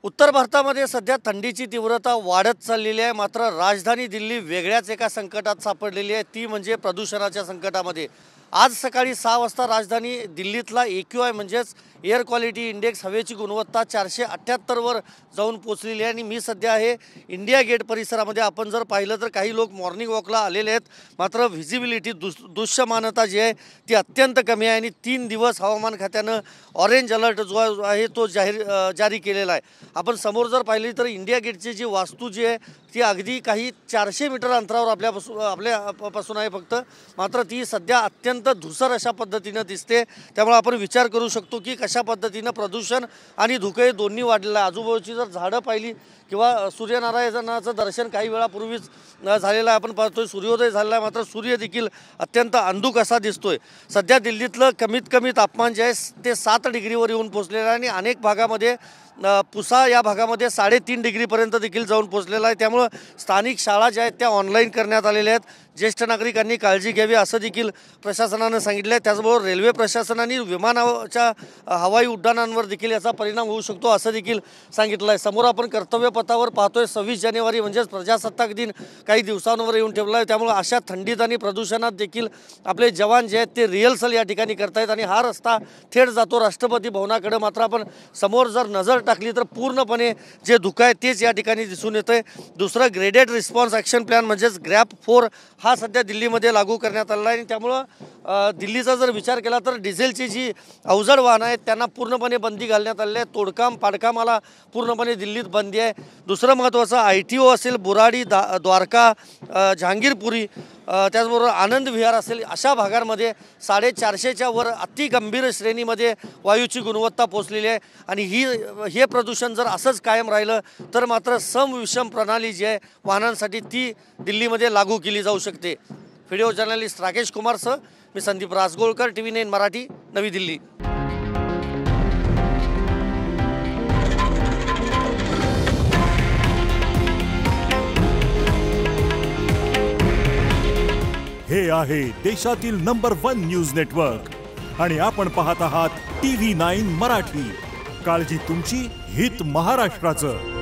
उत्तर भारतामध्ये सध्या थंडीची तीव्रता वाढत चाललेली आहे। मात्र राजधानी दिल्ली वेगळ्याच एका संकटात सापडलेली आहे, ती म्हणजे प्रदूषणाच्या संकटामध्ये। आज सकाळी 6 वाजता राजधानी दिल्लीतला AQI म्हणजेच एअर क्वालिटी इंडेक्स हवेची गुणवत्ता 478 वर जाऊन पोहोचलेली आहे। आणि मी सध्या आहे इंडिया गेट परिसरामध्ये। आपण जर पाहिलं तर काही लोक मॉर्निंग वॉकला आलेले आहेत, मात्र व्हिजिबिलिटी दृश्यमानता जी आहे ती अत्यंत कमी आहे। आणि 3 दिवस हवामान खात्यानं ऑरेंज अलर्ट जो आहे तो जारी केलेला आहे। आपण समोर जर पाहिली तर इंडिया गेटची जी वास्तू जी आहे ती अगदी काही 400 मीटर अंतरावर आपल्यापासून आहे फक्त, मात्र ती सध्या अत्यंत धुसर अशा पद्धतीनं दिसते। त्यामुळे आपण विचार करू शकतो की कशा पद्धतीनं प्रदूषण आणि धुके दोन्ही वाढलेलं आहे। आजूबाजूची जर झाडं पाहिली किंवा सूर्यनारायणाचं दर्शन काही वेळापूर्वीच झालेलं आहे, आपण पाहतोय सूर्योदय झालेला आहे, मात्र सूर्य देखील अत्यंत अंधुक असा दिसतोय। सध्या दिल्लीतलं कमीत कमी तापमान जे आहे ते 7 डिग्रीवर येऊन पोहोचलेलं आहे आणि अनेक भागामध्ये पुसा या भागामध्ये 3.5 डिग्रीपर्यंत देखील जाऊन पोहोचलेला आहे। त्यामुळे स्थानिक शाळा ज्या आहेत त्या ऑनलाईन करण्यात आलेल्या आहेत। ज्येष्ठ नागरिकांनी काळजी घ्यावी असं देखील प्रशासनानं सांगितलं आहे। त्याचबरोबर रेल्वे प्रशासनाने विमानाच्या हवाई उड्डाणांवर देखील याचा परिणाम होऊ शकतो असं देखील सांगितलं आहे। समोर आपण कर्तव्यपथावर पाहतोय 26 जानेवारी म्हणजेच प्रजासत्ताक दिन काही दिवसांवर येऊन ठेवला आहे। त्यामुळे अशा थंडीत आणि प्रदूषणात देखील आपले जवान जे आहेत ते रिहर्सल या ठिकाणी करतायत आणि हा रस्ता थेट जातो राष्ट्रपती भवनाकडे। मात्र आपण समोर जर नजर टाकली तर पूर्णपणे जे धुकं आहे तेच या ठिकाणी दिसून येतंय। दुसरं ग्रेडेड रिस्पॉन्स ॲक्शन प्लॅन म्हणजेच GRAP-4 हा सध्या दिल्लीमध्ये लागू करण्यात आलेला आहे। आणि त्यामुळं दिल्लीचा जर विचार केला तर डिझेलची जी अवजड वाहनं आहेत त्यांना पूर्णपणे बंदी घालण्यात आलेली आहे। तोडकाम पाडकामाला पूर्णपणे दिल्लीत बंदी आहे। दुसरं महत्त्वाचं ITO असेल, बुराडी, द्वारका, जहांगीरपुरी, त्याचबरोबर आनंद विहार असेल अशा भागांमध्ये 450च्या वर अति गंभीर श्रेणीमध्ये वायूची गुणवत्ता पोहोचलेली आहे। आणि हे प्रदूषण जर असंच कायम राहिलं तर मात्र समविषम प्रणाली जी आहे वाहनांसाठी ती दिल्लीमध्ये लागू केली जाऊ शकते। व्हिडिओ जर्नलिस्ट राकेश कुमारसह मी संदीप राजगोळकर, TV9 मराठी, नवी दिल्ली। हे आहे देशातील नंबर 1 न्यूज नेटवर्क आणि आपण पाहत आहात TV9 मराठी। काळजी तुमची, हित महाराष्ट्राचं।